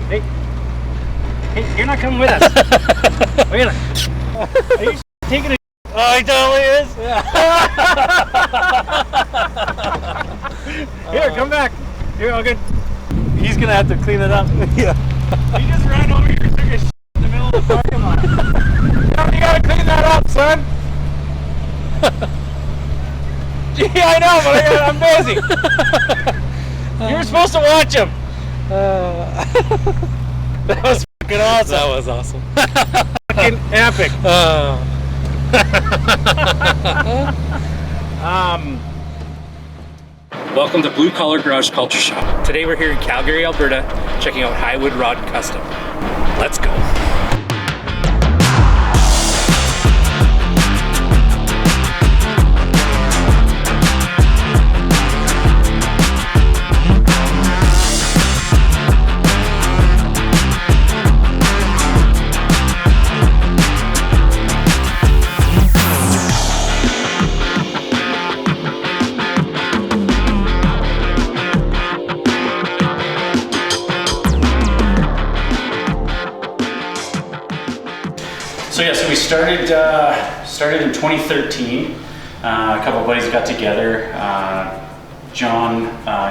Hey, hey, you're not coming with us. Are you taking a? Oh, he totally is. Here, come back. Here, all good. He's gonna have to clean it up. Yeah. You just ran over here and took a shit in the middle of the parking lot. You gotta clean that up, son. Gee, I know, but I'm busy. You were supposed to watch him. That was fucking awesome. That was awesome. Fucking epic. Welcome to Blue Collar Garage Culture Shop. Today we're here in Calgary, Alberta, checking out Highwood Rod and Custom. Let's go. So yeah, so we started in 2013. A couple of buddies got together. John,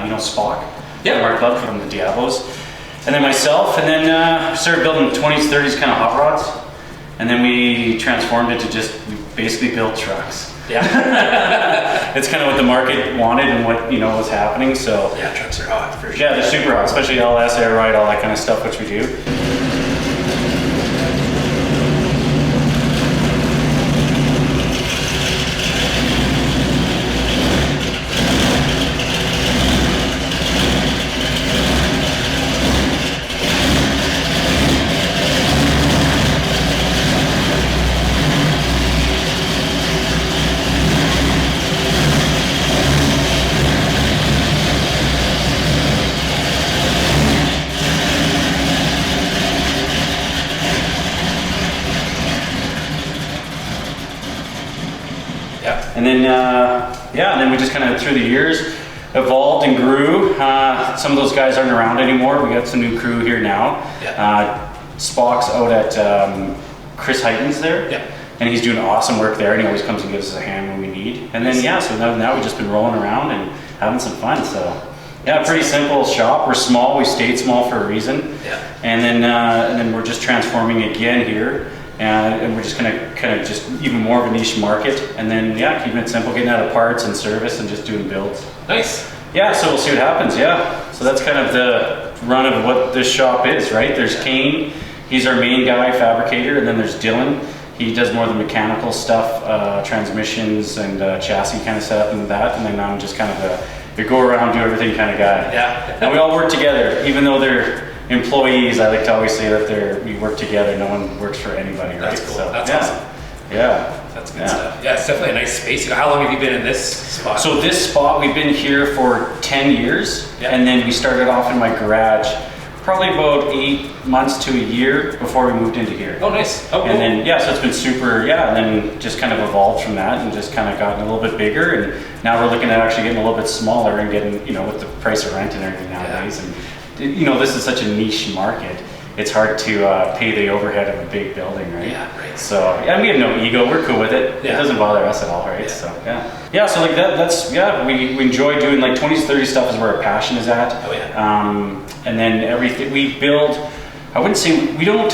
you know Spock, from our club, from the Diablos, and then myself, and then started building 20s, 30s kind of hot rods, and then we transformed it to we basically built trucks. Yeah, it's kind of what the market wanted and what was happening. So yeah, trucks are hot for sure. Yeah, they're super hot, especially LS, air ride, all that kind of stuff, which we do. And then, and then we just kind of through the years evolved and grew. Some of those guys aren't around anymore. We got some new crew here now. Spock's out at Chris Heighton's there, and he's doing awesome work there. And he always comes and gives us a hand when we need. And then so now we've just been rolling around and having some fun. So yeah, pretty simple shop. We're small. We stayed small for a reason. And then we're just transforming again here. And we're just gonna kind of just even more of a niche market, and then keeping it simple, getting out of parts and service, and just doing builds. Nice. Yeah, so we'll see what happens. Yeah, so that's kind of the run of what this shop is, right? There's Kane, he's our main guy, fabricator, and then there's Dylan. He does more of the mechanical stuff, transmissions and chassis kind of setup and that, and then I'm just kind of the go around, do everything kind of guy. Yeah. And we all work together, even though they're employees. I like to always say that we work together. No one works for anybody, right? That's cool. So, that's awesome. Yeah. That's good stuff. Yeah, it's definitely a nice space. How long have you been in this spot? So this spot, we've been here for 10 years, and then we started off in my garage probably about 8 months to a year before we moved into here. Oh, nice. Oh, cool. And then, so it's been super, and then just kind of evolved from that and just kind of gotten a little bit bigger, and now we're looking at actually getting a little bit smaller and getting, with the price of rent and everything nowadays. And this is such a niche market. It's hard to pay the overhead of a big building, right? Yeah, right. So, and we have no ego. We're cool with it. Yeah. It doesn't bother us at all, right? Yeah. So, so like we enjoy doing like 20s, 30s stuff is where our passion is at. Oh, yeah. And then everything we build, I wouldn't say, we don't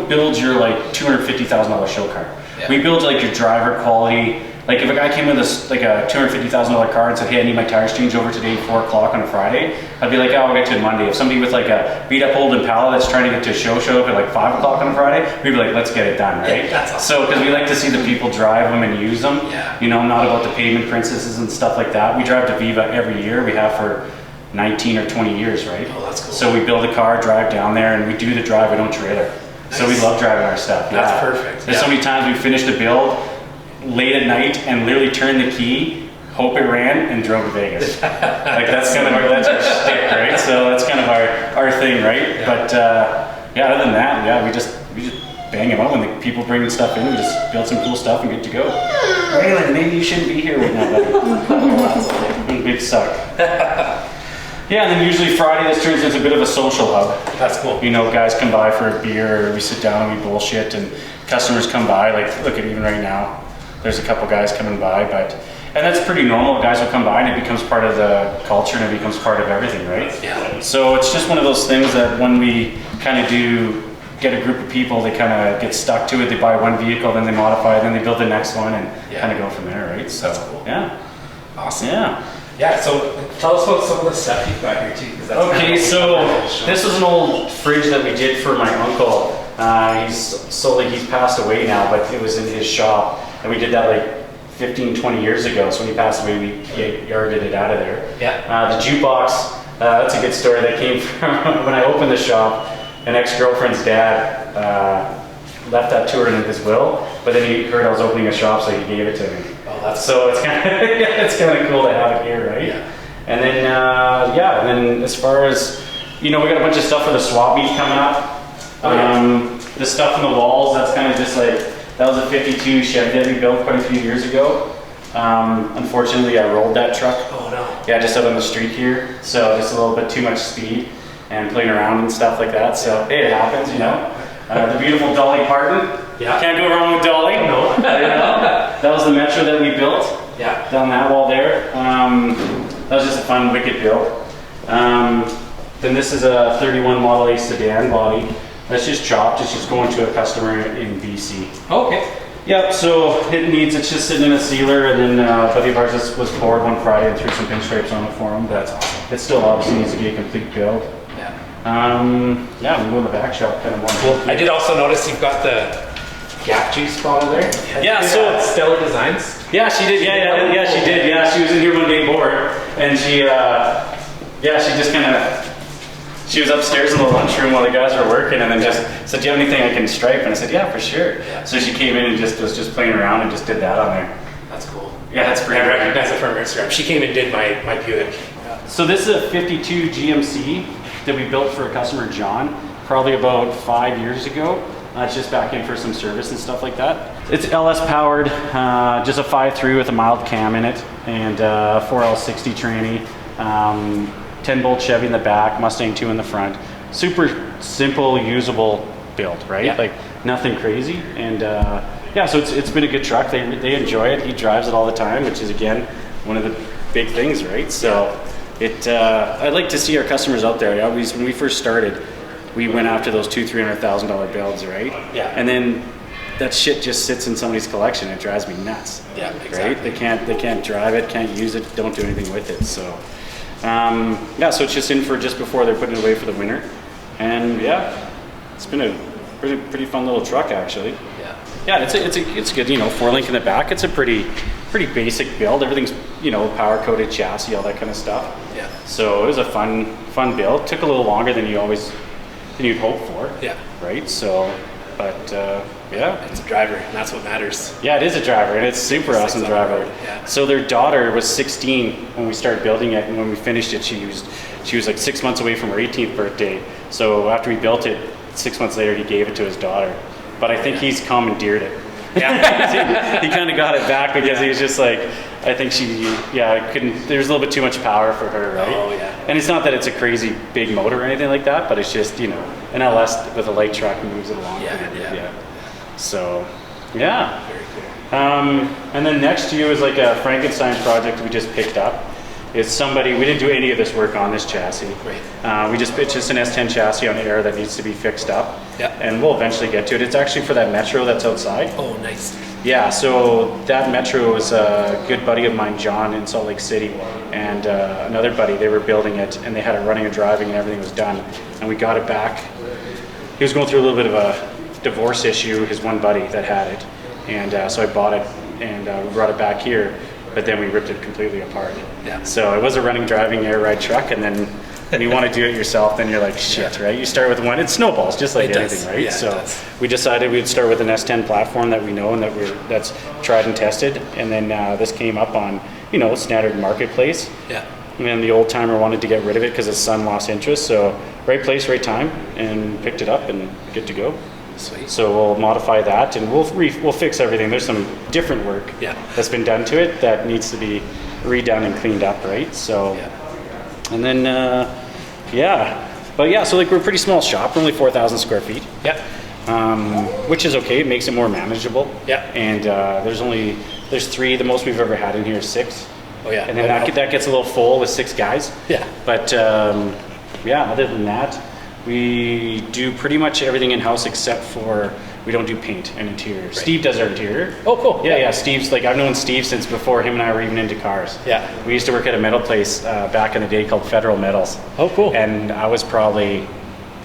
build your like $250,000 show car. Yeah. We build like your driver quality. Like if a guy came with a $250,000 car and said, hey, I need my tires changed over today 4 o'clock on a Friday, I'd be like, oh, I'll get to it Monday. If somebody with like a beat up old Impala that's trying to get to a show up at like 5 o'clock on a Friday, we'd be like, let's get it done, right? Yeah, that's awesome. So, because we like to see the people drive them and use them, not about the pavement princesses and stuff like that. We drive to Viva every year. We have for 19 or 20 years, right? Oh, that's cool. So we build a car, drive down there, and we do the drive, we don't trailer. Nice. So we love driving our stuff. That's perfect. There's so many times we finished a build late at night and literally turned the key, hope it ran, and drove to Vegas. Like that's kind of our shtick, right? So that's kind of our thing, right? Yeah. But other than that, we just bang them out when the people bring stuff in. We just build some cool stuff and good to go. Raylan, maybe you shouldn't be here right now, buddy. Big suck. Yeah, and then usually Friday this turns into a bit of a social hub. That's cool. You know, guys come by for a beer, or we sit down and we bullshit, and customers come by. Like, look at even right now, there's a couple guys coming by, and that's pretty normal. Guys will come by and it becomes part of the culture and it becomes part of everything, right? Yeah. So it's just one of those things that when we kind of do get a group of people, they kind of get stuck to it. They buy one vehicle, then they modify it, then they build the next one, and kind of go from there, right? So, that's cool. Yeah. Awesome. Yeah. Yeah, so tell us about some of the stuff you've got here too. 'Cause that's Okay, kind of so this was an old fridge that we did for my uncle. He's passed away now, but it was in his shop, and we did that like 15, 20 years ago. So when he passed away, we yarded it out of there. Yeah. The jukebox, that's a good story that came from when I opened the shop. An ex-girlfriend's dad left that to her in his will, but then he heard I was opening a shop, so he gave it to me. Oh, that's so it's kind of it's kind of cool to have it here, right? Yeah. And then and then as far as we got a bunch of stuff for the swap meet coming up. The stuff on the walls, that's kind of just like that was a '52 Chevy that we built quite a few years ago. Unfortunately, I rolled that truck. Oh no. Yeah, just out on the street here, so just a little bit too much speed and playing around and stuff like that. So hey, it happens, The beautiful Dolly Parton. Yeah. Can't go wrong with Dolly. No. That was the Metro that we built. Yeah. Down that wall there. That was just a fun, wicked build. Then this is a 31 Model A sedan body. That's just chopped. It's just going to a customer in BC. Oh, okay. Yep, so it's just sitting in a sealer, and then buddy of ours was bored one Friday and threw some pinstripes on it for him. But it still obviously needs to be a complete build. We go in the back shop kind of more. Well, I did also notice you've got the gap juice bottle there. Yeah, so Stellar Designs. Yeah, she did. Yeah, she did. Yeah, she was in here one day bored, and she just kind of. She was upstairs in the lunchroom while the guys were working, and then just said, "Do you have anything I can stripe?" And I said, "Yeah, for sure." Yeah. So she came in and was just playing around and just did that on there. That's cool. Yeah, that's pretty. I recognize it from her Instagram. She came and did my Buick. Yeah. So this is a '52 GMC that we built for a customer, John, probably about 5 years ago. It's just back in for some service and stuff like that. It's LS powered, just a 5.3 with a mild cam in it, and 4L60 tranny. 10-bolt Chevy in the back, Mustang 2 in the front. Super simple, usable build, right? Yeah. Like nothing crazy. And so it's been a good truck. They enjoy it. He drives it all the time, which is again one of the big things, right? So I'd like to see our customers out there. When we first started, we went after those $200,000-$300,000 builds, right? Yeah. And then that shit just sits in somebody's collection. It drives me nuts. Yeah, exactly. Right? They can't drive it, can't use it, don't do anything with it. So. So it's just in for just before they're putting it away for the winter, and it's been a pretty fun little truck actually. Yeah, it's good. 4-link in the back. It's a pretty basic build. Everything's power coated chassis, all that kind of stuff. Yeah. So it was a fun build. Took a little longer than you'd hope for. Yeah. Right. So, but it's a driver, and that's what matters. Yeah, it is a driver, and it's super awesome driver. Yeah. So their daughter was 16 when we started building it, and when we finished it, she was like 6 months away from her 18th birthday. So after we built it, 6 months later, he gave it to his daughter. But I think he's commandeered it. Yeah. he kind of got it back because he was just like, I think couldn't. There's a little bit too much power for her, right? Oh yeah. And it's not that it's a crazy big motor or anything like that, but it's just an LS with a light truck moves it along. Yeah. So, yeah. Very cool. And then next to you is like a Frankenstein project we just picked up. It's somebody, we didn't do any of this work on this chassis. Right. It's just an S10 chassis on air that needs to be fixed up. Yeah. And we'll eventually get to it. It's actually for that Metro that's outside. Oh, nice. Yeah, so that Metro was a good buddy of mine, John, in Salt Lake City, and another buddy. They were building it, and they had it running and driving, and everything was done. And we got it back. He was going through a little bit of a divorce issue, his one buddy that had it, and so I bought it and we brought it back here, but then we ripped it completely apart. Yeah. So it was a running, driving, air ride truck, and then when you want to do it yourself, then you're like, shit, right? You start with one, it snowballs just like anything, right? Yeah, so we decided we'd start with an S10 platform that we know and that's tried and tested, and then this came up on standard marketplace. Yeah. And then the old timer wanted to get rid of it because his son lost interest, so right place, right time, and picked it up and good to go. Sweet. So we'll modify that and we'll fix everything. There's some different work that's been done to it that needs to be redone and cleaned up, right? So And then, but yeah, so like we're a pretty small shop. We're only 4,000 square feet. Yeah. Which is okay. It makes it more manageable. Yeah. And there's 3. The most we've ever had in here is 6. Oh yeah. And then that gets a little full with 6 guys. Yeah. But other than that, we do pretty much everything in house except for we don't do paint and interior. Right. Steve does our interior. Oh, cool. Yeah. Steve's like, I've known Steve since before him and I were even into cars. Yeah. We used to work at a metal place back in the day called Federal Metals. Oh, cool. And I was probably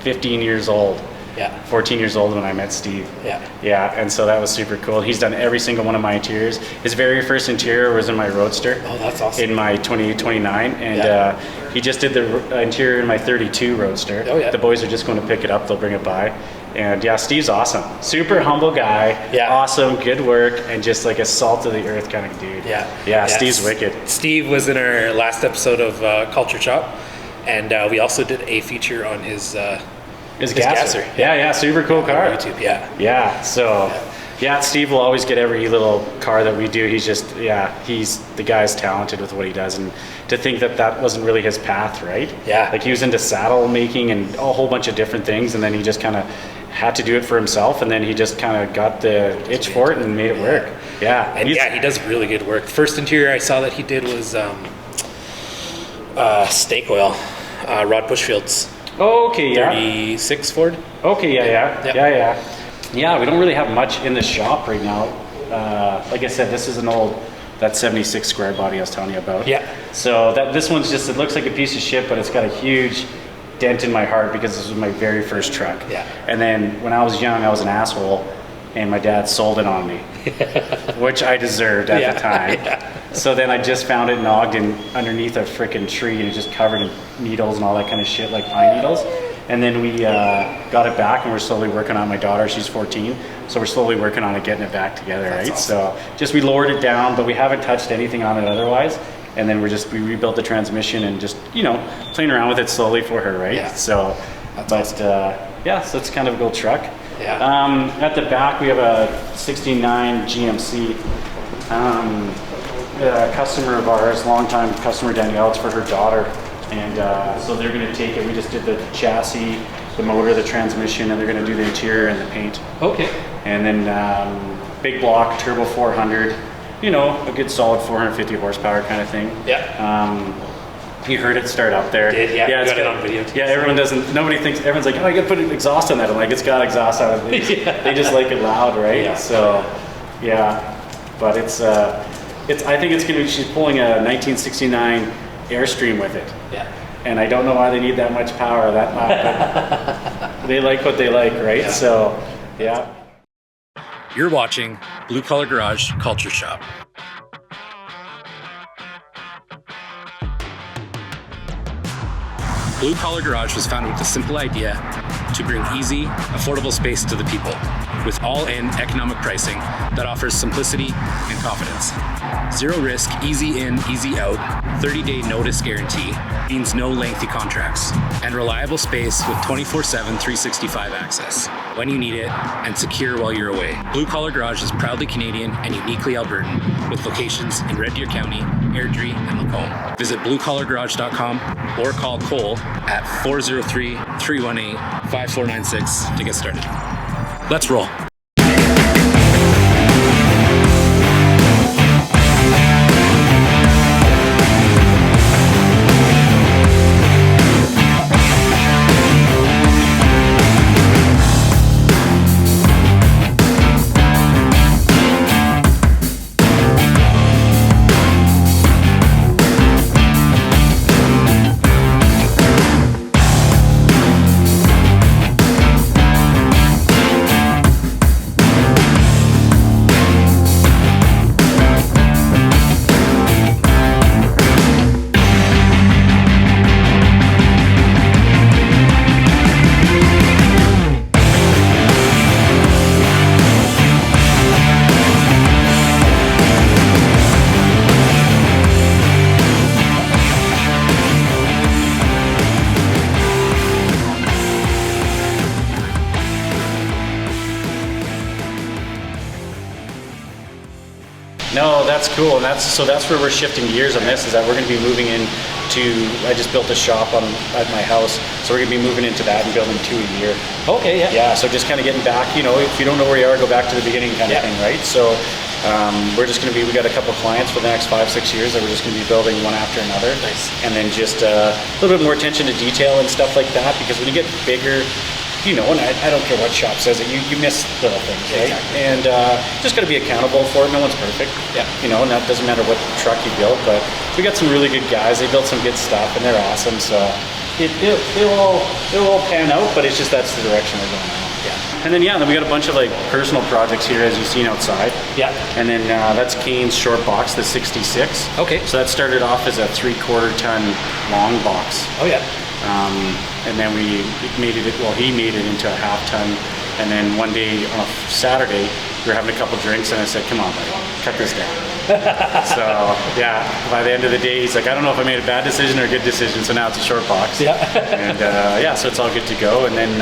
15 years old. Yeah. 14 years old when I met Steve. Yeah. Yeah, and so that was super cool. He's done every single one of my interiors. His very first interior was in my Roadster. Oh, that's awesome. In my 2829, and he just did the interior in my 32 Roadster. Oh, yeah. The boys are just going to pick it up. They'll bring it by. And yeah, Steve's awesome. Super humble guy. Yeah. Awesome, good work, and just like a salt of the earth kind of dude. Yeah. Yeah, Steve's wicked. Steve was in our last episode of Culture Shop, and we also did a feature on his gasser. Yeah, super cool car. On YouTube, Yeah, so Steve will always get every little car that we do. He's just, he's the guy's talented with what he does, and to think that wasn't really his path, right? Yeah. Like he was into saddle making and a whole bunch of different things, and then he just kind of had to do it for himself, and then he just kind of got the itch for it and made it work. Yeah. And he does really good work. The first interior I saw that he did was snake oil, Rod Bushfield's. Okay, 36 Ford. Okay, yeah, we don't really have much in the shop right now. Like I said, this is that 76 square body I was telling you about. Yeah. So this one's just, it looks like a piece of shit, but it's got a huge dent in my heart because this was my very first truck. Yeah. And then when I was young, I was an asshole, and my dad sold it on me, which I deserved at the time. Yeah. So then I just found it knocked in underneath a freaking tree, and it just covered in needles and all that kind of shit, like pine needles. And then we got it back, and we're slowly working on my daughter. She's 14, so we're slowly working on it, getting it back together. That's right. Awesome. So we lowered it down, but we haven't touched anything on it otherwise. And then we rebuilt the transmission and just playing around with it slowly for her, right? Yeah. So, so it's kind of a cool truck. Yeah. At the back we have a '69 GMC. A customer of ours, longtime customer Danielle, it's for her daughter, and so they're going to take it. We just did the chassis, the motor, the transmission, and they're going to do the interior and the paint. Okay. And then big block turbo 400, a good solid 450 horsepower kind of thing. Yeah. You heard it start up there. Yeah, it's got it on video. Yeah, everyone's like, oh, you got to put an exhaust on that. I'm like, it's got exhaust on it. They just like it loud, right? Yeah. So, but I think it's going to be, she's pulling a 1969 Airstream with it. Yeah. And I don't know why they need that much power that loud, but they like what they like, right? Yeah. So, yeah. You're watching Blue Collar Garage Culture Shop. Blue Collar Garage was founded with a simple idea to bring easy, affordable space to the people, with all-in economic pricing that offers simplicity and confidence. Zero risk, easy in, easy out, 30-day notice guarantee means no lengthy contracts, and reliable space with 24/7, 365 access when you need it and secure while you're away. Blue Collar Garage is proudly Canadian and uniquely Albertan, with locations in Red Deer County, Airdrie, and Lacombe. Visit bluecollargarage.com or call Cole at 403-318-5496 to get started. Let's roll. No, that's cool, and that's where we're shifting gears on this. Is that we're going to be moving into. I just built a shop at my house, so we're going to be moving into that and building 2 a year. Okay, yeah. Yeah, so just kind of getting back. You know, if you don't know where you are, go back to the beginning kind of thing, right? So we're just going to be. We got a couple clients for the next 5-6 years that we're just going to be building one after another. Nice. And then just a little bit more attention to detail and stuff like that, because when you get bigger. You know, and I don't care what shop says it, you miss little things, right? Exactly. And just got to be accountable for it. No one's perfect. Yeah. You know, and that doesn't matter what truck you build, but we got some really good guys. They built some good stuff, and they're awesome. So it'll all pan out, but it's just that's the direction we're going now. Yeah. And then then we got a bunch of like personal projects here, as you've seen outside. Yeah. And then that's Kane's short box, the 66. Okay. So that started off as a 3/4 ton long box. Oh yeah. And then he made it into a 1/2 ton. And then one day on a Saturday, we were having a couple drinks, and I said, "Come on, buddy, cut this down." So yeah, by the end of the day, he's like, "I don't know if I made a bad decision or a good decision." So now it's a short box. Yeah. And so it's all good to go. And then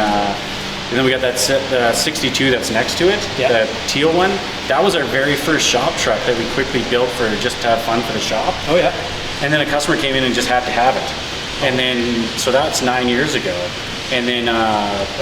we got that 62 that's next to it, the teal one. That was our very first shop truck that we quickly built for just to have fun for the shop. Oh yeah. And then a customer came in and just had to have it. And then, so that's 9 years ago. And then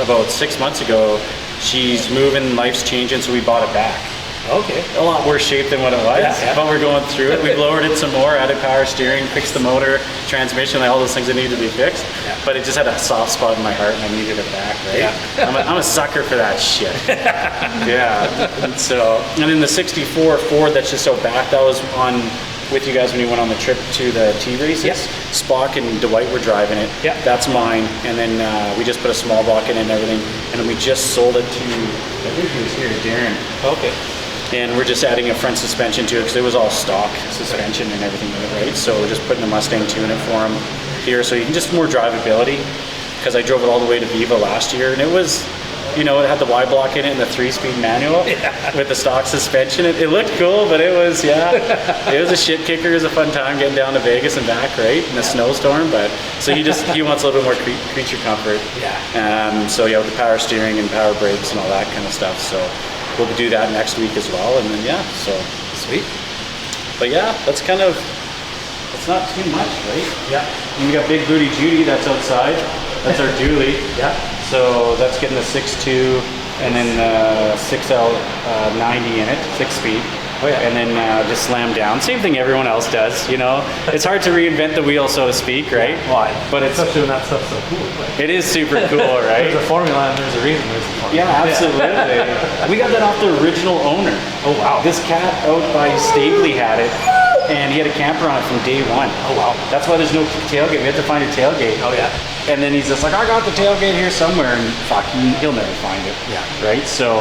about 6 months ago, she's moving, life's changing, so we bought it back. Okay. A lot worse shape than what it was, but we're going through it. We've lowered it some more, added power steering, fixed the motor, transmission, like all those things that needed to be fixed. Yeah. But it just had a soft spot in my heart, and I needed it back, right? Yeah. I'm a sucker for that shit. Yeah. And then the 64 Ford that's just so back, that was on with you guys when you went on the trip to the T races. Yes. Spock and Dwight were driving it. Yeah. That's mine. And then we just put a small block in and everything. And then we just sold it to, I think he was here, Darren. Okay. And we're just adding a front suspension to it because it was all stock suspension and everything with it, right? So we're just putting a Mustang 2 in it for him here. So you can just more drivability, because I drove it all the way to Viva last year, and it was, you know, it had the Y block in it and the 3-speed manual with the stock suspension. It looked cool, but it was, it was a shit kicker. It was a fun time getting down to Vegas and back, right, in a snowstorm. But so he wants a little bit more creature comfort. Yeah. So with the power steering and power brakes and all that kind of stuff. So we'll do that next week as well. And then so sweet. But that's kind of, it's not too much, right? Yeah. And we got Big Booty Judy that's outside. That's our dually. Yeah. So that's getting the 6.2 and then 6L90 in it, 6-speed. Oh yeah. And then just slam down. Same thing everyone else does, you know. It's hard to reinvent the wheel, so to speak, right? Why? But it's Especially when that stuff's so cool. Like, it is super cool, right? there's a formula and there's a reason there's a formula. Yeah, absolutely. We got that off the original owner. Oh wow. This cat out by Staveley had it, and he had a camper on it from day one. Oh wow. That's why there's no tailgate. We had to find a tailgate. Oh yeah. And then he's just like, I got the tailgate here somewhere, and fuck, he'll never find it. Yeah. Right? So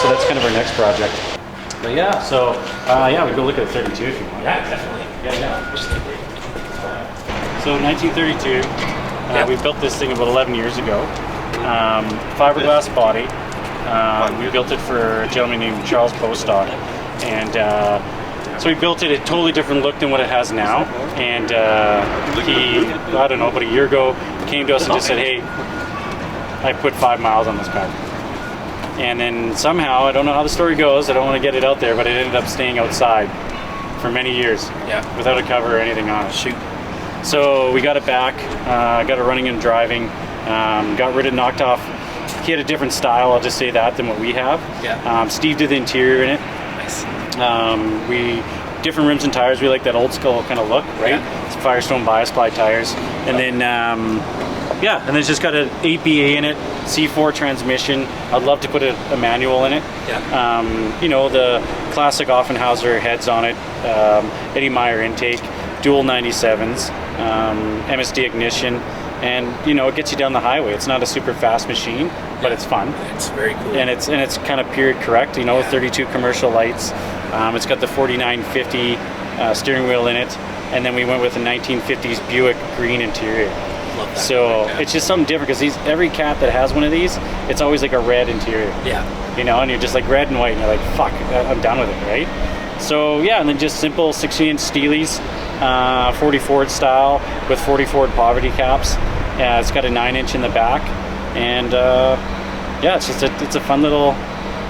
so that's kind of our next project. But we go look at the 32 if you want. Yeah, definitely. Yeah. So 1932, we built this thing about 11 years ago. Fiberglass body. We built it for a gentleman named Charles Bostock. And so we built it a totally different look than what it has now. And he, I don't know, about a year ago, came to us and just said, hey, I put 5 miles on this car. And then somehow, I don't know how the story goes, I don't want to get it out there, but it ended up staying outside for many years. Yeah. Without a cover or anything on it. Shoot. So we got it back, got it running and driving, got rid of, knocked off. He had a different style, I'll just say that, than what we have. Yeah. Steve did the interior in it. Nice. Different rims and tires. We like that old school kind of look, right? Yeah. It's Firestone bias ply tires, and then and it's just got an 8BA in it, C4 transmission. I'd love to put a manual in it. Yeah. The classic Offenhauser heads on it, Eddie Meyer intake, dual 97s, MSD ignition, and it gets you down the highway. It's not a super fast machine, but it's fun. It's very cool. And it's kind of period correct, 32 commercial lights. It's got the 4950 steering wheel in it, and then we went with a 1950s Buick green interior. Love that. So it's just something different, because every cat that has one of these, it's always like a red interior. Yeah. And you're just like red and white, and you're like, fuck, I'm done with it, right? So and then just simple 60-inch Steelies, 40 Ford style with 40 Ford poverty caps. It's got a 9-inch in the back, and it's just it's a fun little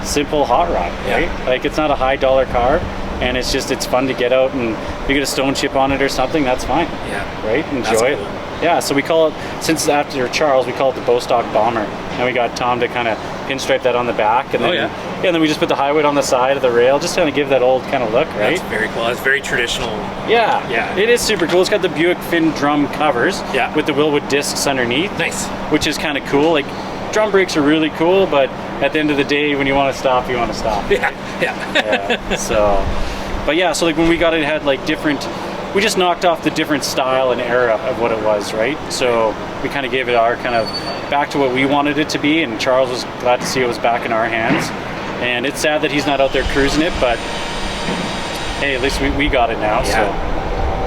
simple hot rod, right? Yeah. Like, it's not a high dollar car, and it's fun to get out, and if you get a stone chip on it or something, that's fine. Yeah. Right? Enjoy That's it. cool. Yeah, so we call it, since after Charles, we call it the Bostock Bomber. And we got Tom to kind of pinstripe that on the back. And then, and then we just put the Highwood on the side of the rail, just kind of give that old kind of look, right? That's very cool. That's very traditional. Yeah. Yeah. It is super cool. It's got the Buick fin drum covers with the Wilwood discs underneath. Nice. Which is kind of cool. Like, drum brakes are really cool, but at the end of the day, when you want to stop, you want to stop. Yeah. Yeah. So, but yeah, so like when we got it, it had like different, we just knocked off the different style and era of what it was, right? So we kind of gave it our kind of back to what we wanted it to be, and Charles was glad to see it was back in our hands. And it's sad that he's not out there cruising it, but hey, at least we got it now. So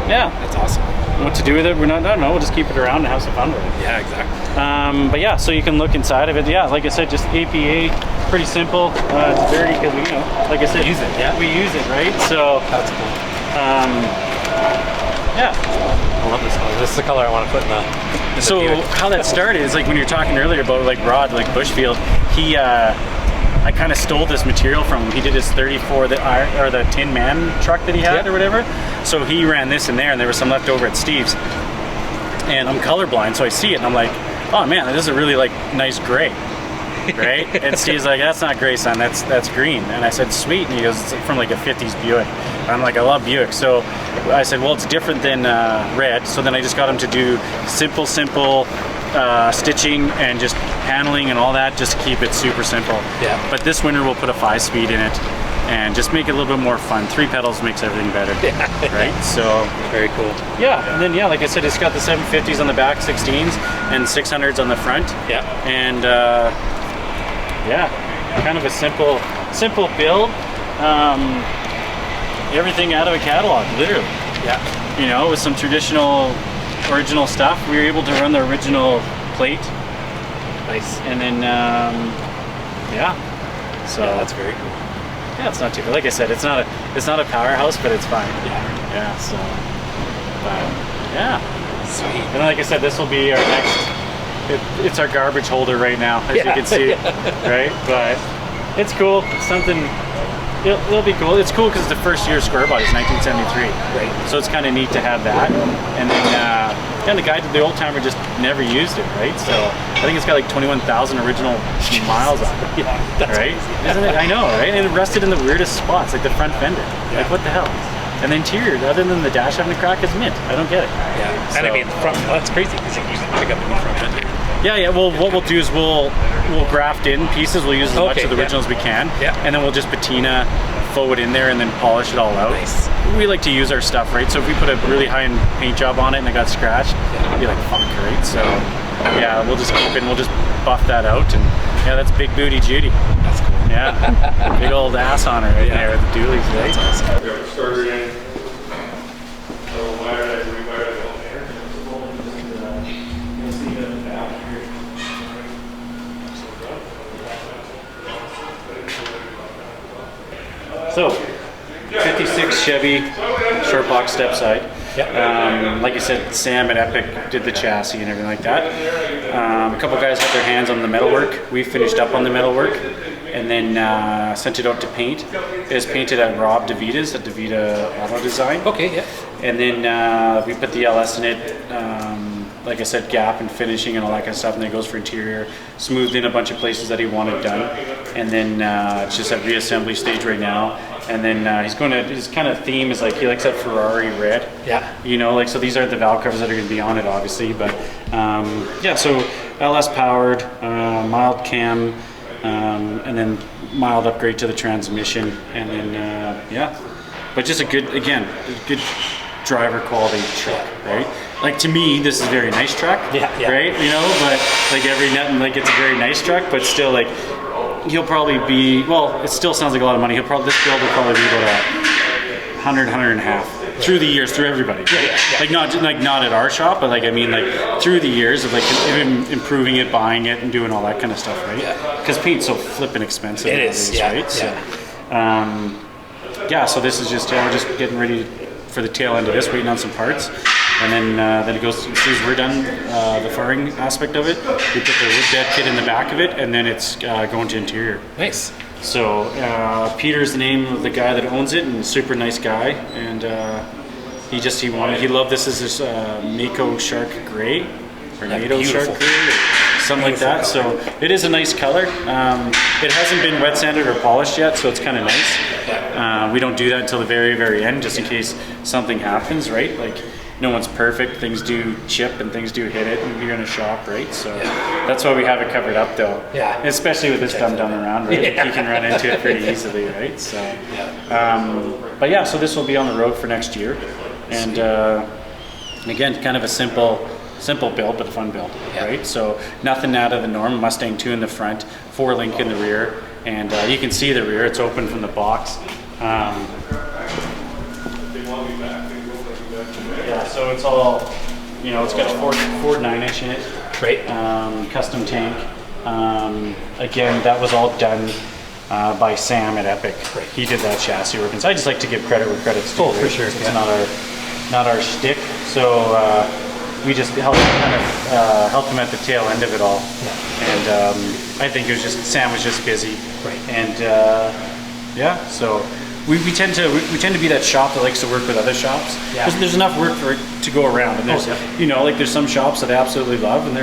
yeah, that's awesome. What to do with it? I don't know. We'll just keep it around and have some fun with it. Yeah, exactly. But yeah, so you can look inside of it. Yeah, like I said, just APA, pretty simple. It's dirty because we, like I said, use it. Yeah, we use it, right? So that's cool. Yeah. I love this color. This is the color I want to put in the So how that started is like when you were talking earlier about like Rod, like Bushfield, I kind of stole this material from him. He did his 34, the Tin Man truck that he had or whatever. So he ran this in there, and there was some left over at Steve's. And I'm colorblind, so I see it, and I'm like, oh man, this is a really like nice gray. Right? And Steve's like, that's not gray, son, that's green. And I said, sweet. And he goes, it's from like a 50s Buick. And I'm like, I love Buick. So I said, well, it's different than red. So then I just got him to do simple stitching and just paneling and all that, just to keep it super simple. Yeah. But this winter we'll put a 5-speed in it and just make it a little bit more fun. 3 pedals makes everything better. Yeah. Right? So very cool. Yeah, and then like I said, it's got the 750s on the back, 16s, and 600s on the front. Yeah. And yeah, kind of a simple build. Everything out of a catalog, literally. Yeah. With some traditional, original stuff. We were able to run the original plate. Nice. And then, yeah. So yeah, that's very cool. Yeah, it's not too bad. Like I said, it's not a powerhouse, but it's fine. Yeah. Yeah. So, but yeah. Sweet. And like I said, this will be our next. It's our garbage holder right now, as you can see, right? But it's cool. It's something. It'll be cool. It's cool because it's the first year square body, it's 1973. Right. So it's kind of neat to have that. And then, the guy, the old timer, just never used it, right? So I think it's got like 21,000 original miles on it. Yeah. That's right? crazy. Isn't it? I know, right? And it rusted in the weirdest spots, like the front fender. Yeah. Like what the hell? And the interior, other than the dash having a crack, is mint. I don't get it. Yeah. And I mean, the front. That's crazy because you can pick up a new front fender. Yeah. Well, what we'll do is we'll graft in pieces. We'll use as much of the original as we can. Yeah. And then we'll just patina, faux it in there, and then polish it all out. Nice. We like to use our stuff, right? So if we put a really high-end paint job on it and it got scratched, it'd be like, fuck, right? So yeah, we'll just keep it and we'll just buff that out. And yeah, that's Big Booty Judy. That's cool. Yeah. Big old ass on her right there at the dualies, right? That's awesome. We have a starter in. Little wire that we wire the whole air. So, 56 Chevy, short box step side. Yep. Like I said, Sam at Epic did the chassis and everything like that. A couple guys got their hands on the metalwork. We finished up on the metalwork and then sent it out to paint. It was painted at Rob DeVita's at DeVita Auto Design. Okay, yeah. And then we put the LS in it. Like I said, gap and finishing and all that kind of stuff, and then it goes for interior. Smoothed in a bunch of places that he wanted done, and then it's just at reassembly stage right now. And then he's going to, his kind of theme is like he likes that Ferrari red. Yeah. Like so these are the valve covers that are going to be on it, obviously. But yeah, so LS powered, mild cam, and then mild upgrade to the transmission, and then yeah, but just a good driver quality truck, right? Like to me, this is a very nice truck, right? But like it's a very nice truck, but still like he'll probably be, well, it still sounds like a lot of money. This build will probably be about $100 through the years, through everybody. Like not at our shop, but like I mean like through the years of like improving it, buying it, and doing all that kind of stuff, right? Because paint's so flippin' expensive. It is, right? So, yeah. So this is just we're just getting ready for the tail end of this, waiting on some parts, and then it goes. As soon as we're done the fairing aspect of it, we put the wood bed kit in the back of it, and then it's going to interior. Nice. So Peter's the name of the guy that owns it, and super nice guy. And he loved this as this Mako Shark Gray or NATO Shark Gray or something like that. So it is a nice color. It hasn't been wet sanded or polished yet, so it's kind of nice. We don't do that until the very, very end, just in case something happens, right? Like, no one's perfect. Things do chip and things do hit it, and you're in a shop, right? So that's why we have it covered up, though. Yeah. Especially with this dum-dum around, right? Yeah. You can run into it pretty easily, right? So, but yeah, so this will be on the road for next year, and again, kind of a simple build, but a fun build, right? So nothing out of the norm. Mustang 2 in the front, 4-link in the rear, and you can see the rear. It's open from the box. Yeah, so it's all, it's got a Ford 9-inch in it. Right. Custom tank. Again, that was all done by Sam at Epic. Right. He did that chassis work. And so I just like to give credit where credit's due. Oh, for sure. It's not our shtick. So we just helped him at the tail end of it all. Yeah. And I think Sam was just busy. Right. And so we tend to be that shop that likes to work with other shops. Yeah. There's enough work for it to go around, and there's there's some shops that I absolutely love, and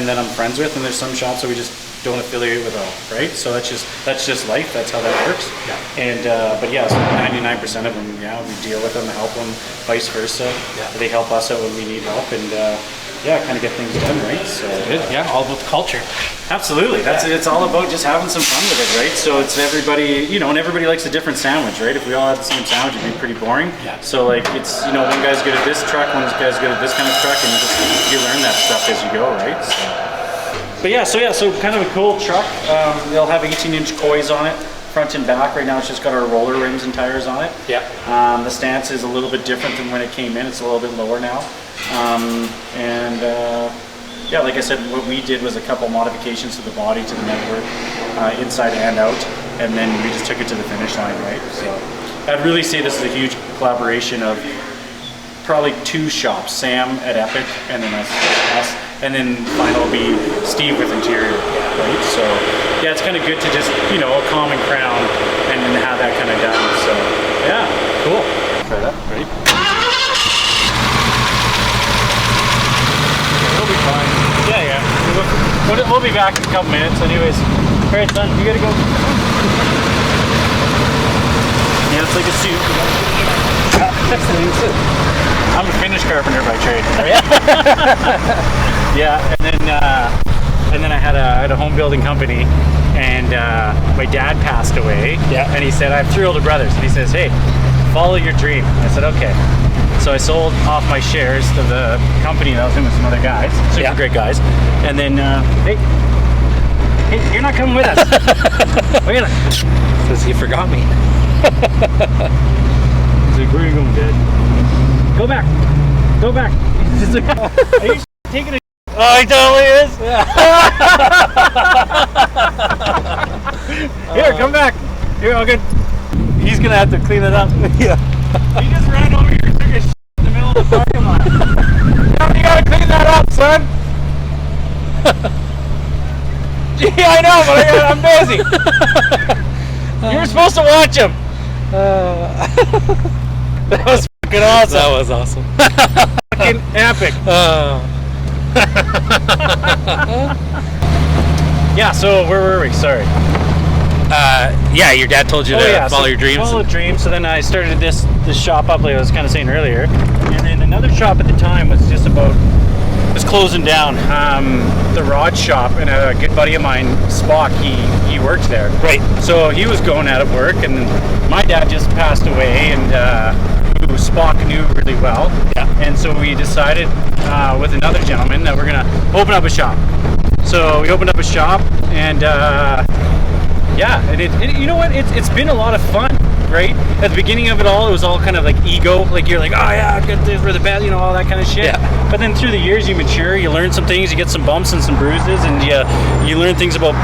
that I'm friends with, and there's some shops that we just don't affiliate with all, right? So that's just life. That's how that works. Yeah. And but yeah, so 99% of them, we deal with them, help them, vice versa. Yeah. They help us out when we need help, and kind of get things done, right? So all about the culture. Absolutely. It's all about just having some fun with it, right? So it's everybody, and everybody likes a different sandwich, right? If we all had the same sandwich, it'd be pretty boring. Yeah. So like it's one guy's good at this truck, one guy's good at this kind of truck, and you learn that stuff as you go, right? So kind of a cool truck. They'll have 18-inch coys on it, front and back. Right now it's just got our roller rims and tires on it. Yeah. The stance is a little bit different than when it came in. It's a little bit lower now. Like I said, what we did was a couple modifications to the body, to the network, inside and out, and then we just took it to the finish line, right? So I'd really say this is a huge collaboration of probably 2 shops, Sam at Epic, and then us, and then final will be Steve with interior, right? So it's kind of good to just, a common crown and then have that kind of done. So cool. Try that, ready? We'll be fine. Yeah. We'll be back in a couple minutes anyways. All right, son, you gotta go. Yeah, it's like a suit. That's the new suit. I'm a finish carpenter by trade. Oh, yeah? And then I had a home building company, and my dad passed away. Yeah. And he said, I have 3 older brothers. And he says, hey, follow your dream. I said, okay. So I sold off my shares to the company that was in with some other guys, super great guys. And then, hey, you're not coming with us. Look at that. Says he forgot me. He's like, where are you going, Dad? Go back. He's like, are you taking a Oh, he totally is. Here, come back. Here, all good. He's gonna have to clean it up. Yeah. He just ran over here and took a shit in the middle of the parking lot. You gotta clean that up, son. Gee, I know, but I'm busy. You were supposed to watch him. That was fucking awesome. That was awesome. Fucking epic. Yeah, so where were we? Sorry. Yeah, your dad told you to follow your dreams. Follow dreams. So then I started this shop up, like I was kind of saying earlier. And then another shop at the time was closing down. The rod shop, and a good buddy of mine, Spock, he worked there. Right. So he was going out of work, and my dad just passed away, and who Spock knew really well. Yeah. And so we decided with another gentleman that we're gonna open up a shop. So we opened up a shop, and and you know what? It's been a lot of fun, right? At the beginning of it all, it was all kind of like ego, like you're like, oh yeah, we're the best, all that kind of shit. Yeah. But then through the years, you mature, you learn some things, you get some bumps and some bruises, and you learn things about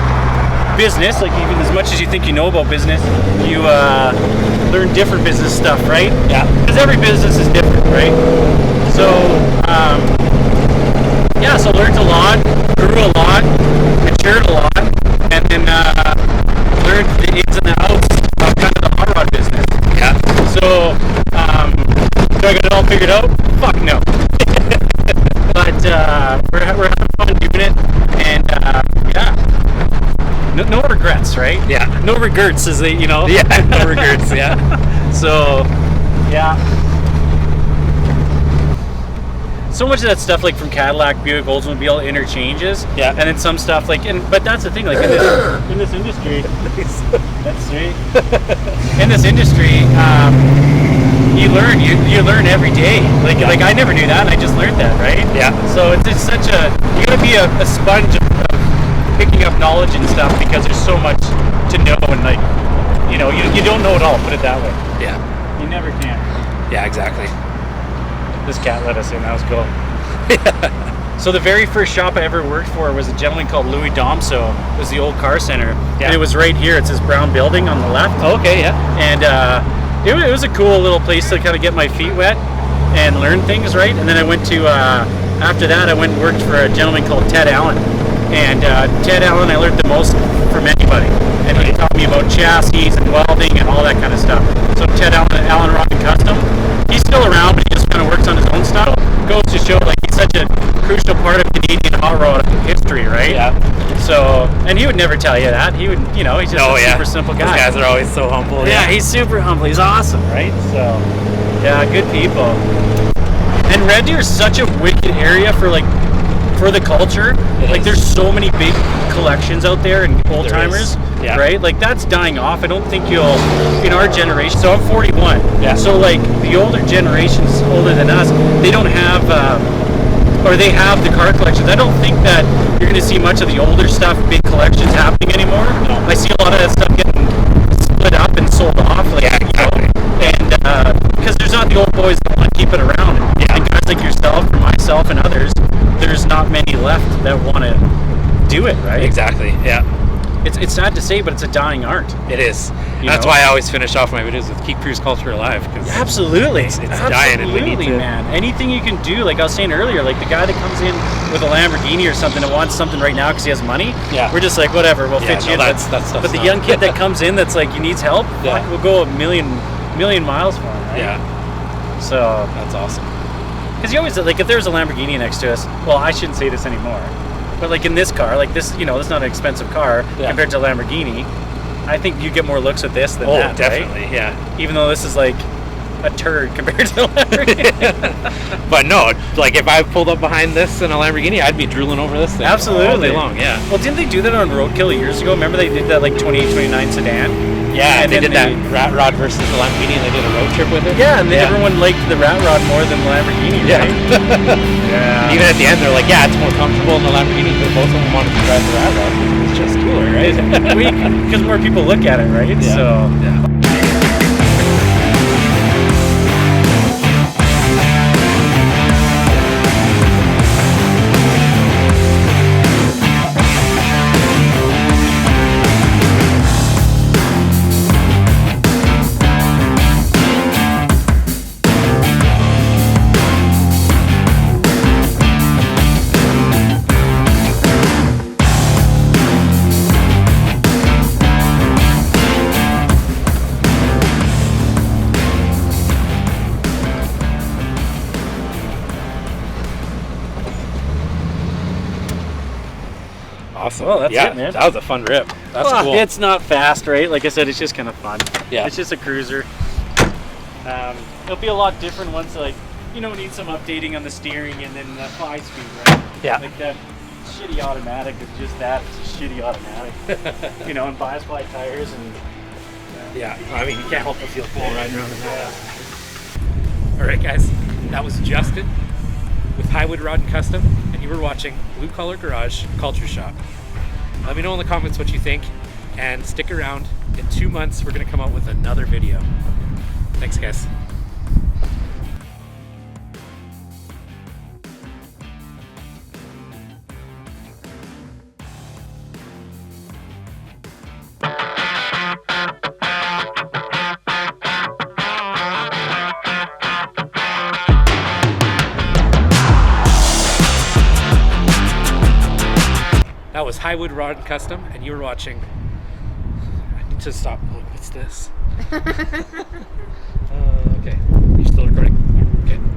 business. Like even as much as you think you know about business, you learn different business stuff, right? Yeah. Because every business is different, right? So so learned a lot, grew a lot, matured a lot, and then learned out? Fuck no. But we're having fun doing it, and yeah, no regrets, right? Yeah. No regrets, as they, Yeah, no regrets, yeah. So, yeah. So much of that stuff, like from Cadillac, Buick, Oldsmobile, interchanges. Yeah. And then some stuff, like, but that's the thing, like in this industry, that's sweet. In this industry, you learn every day. Like I never knew that, and I just learned that, right? Yeah. So it's such you gotta be a sponge of picking up knowledge and stuff, because there's so much to know, and like, you don't know it all, put it that way. Yeah. You never can. Yeah, exactly. This cat let us in, that was cool. So the very first shop I ever worked for was a gentleman called Louis Domso. It was the old car center. Yeah. And it was right here. It's this brown building on the left. Okay, yeah. And it was a cool little place to kind of get my feet wet and learn things, right? And then I went to, after that, I went and worked for a gentleman called Ted Allen. And Ted Allen, I learned the most from anybody. And he taught me about chassis and welding and all that kind of stuff. So Ted Allen Rod and Custom, he's still around, but he just kind of works on his own stuff. Goes to show, like, he's such a crucial part of Canadian hot rod history, right? Yeah. So, and he would never tell you that. He would, he's just a super simple guy. Those guys are always so humble. Yeah, he's super humble. He's awesome, right? So, yeah, good people. And Red Deer is such a wicked area for the culture. Like, there's so many big collections out there and old timers, yeah. right? Like, that's dying off. I don't think you'll, in our generation. So I'm 41. Yeah. So like the older generations, older than us, they don't have, or they have the car collections. I don't think that you're going to see much of the older stuff, big collections happening anymore. No. I see a lot of that stuff getting split up and sold off. Like, Yeah, exactly. And because there's not the old boys that want to keep it around. Yeah. And guys like yourself, or myself, and others, there's not many left that want to do it, right? Exactly, yeah. It's sad to say, but it's a dying art. It is. You That's know? why I always finish off my videos with keep cruise culture alive. Cause Absolutely. It's dying, and we need to. Man. Anything you can do, like I was saying earlier, like the guy that comes in with a Lamborghini or something and wants something right now because he has money, Yeah. we're just like, whatever, we'll Yeah, fit no, you in. that's stuff's But the not. young kid that comes in that's like, he needs help, Yeah. fuck, we'll go a million miles for him, right? Yeah, So, that's awesome. because you always, like, if there's a Lamborghini next to us, well, I shouldn't say this anymore, but like in this car, like this, this is not an expensive car Yeah. compared to a Lamborghini. I think you get more looks with this than Oh, that, definitely, right? yeah. Even though this is like a turd compared to a Lamborghini. But no, like if I pulled up behind this in a Lamborghini, I'd be drooling over this thing Absolutely. all day long. Yeah. Well, didn't they do that on Roadkill years ago? Remember they did that like 28, 29 sedan? Yeah, And they then did that Rat Rod versus the Lamborghini, and they did a road trip with it. Yeah, and then everyone liked the Rat Rod more than the Lamborghini, Yeah. right? Yeah. Even at the end, they're like, yeah, it's more comfortable in the Lamborghini, but both of them wanted to drive the Rat Rod because it was just cooler, right? Because more people look at it, right? Yeah. So, Yeah. Awesome. Well, that's yeah, it, man. That was a fun rip. That's well, cool. it's not fast, right? Like I said, it's just kind of fun. Yeah. It's just a cruiser. It'll be a lot different once, like, need some updating on the steering and then the 5-speed, right? Yeah. Like that shitty automatic is just that. It's a shitty automatic. And bias fly tires and... Yeah, I mean, you can't help but feel cool riding around in that. All right, guys, that was Justin with Highwood Rod and Custom, and you were watching Blue Collar Garage Culture Shop. Let me know in the comments what you think, and stick around. In 2 months, we're going to come out with another video. Thanks, guys. That was Highwood Rod and Custom, and you were watching. I need to stop. Oh, what's this? Okay.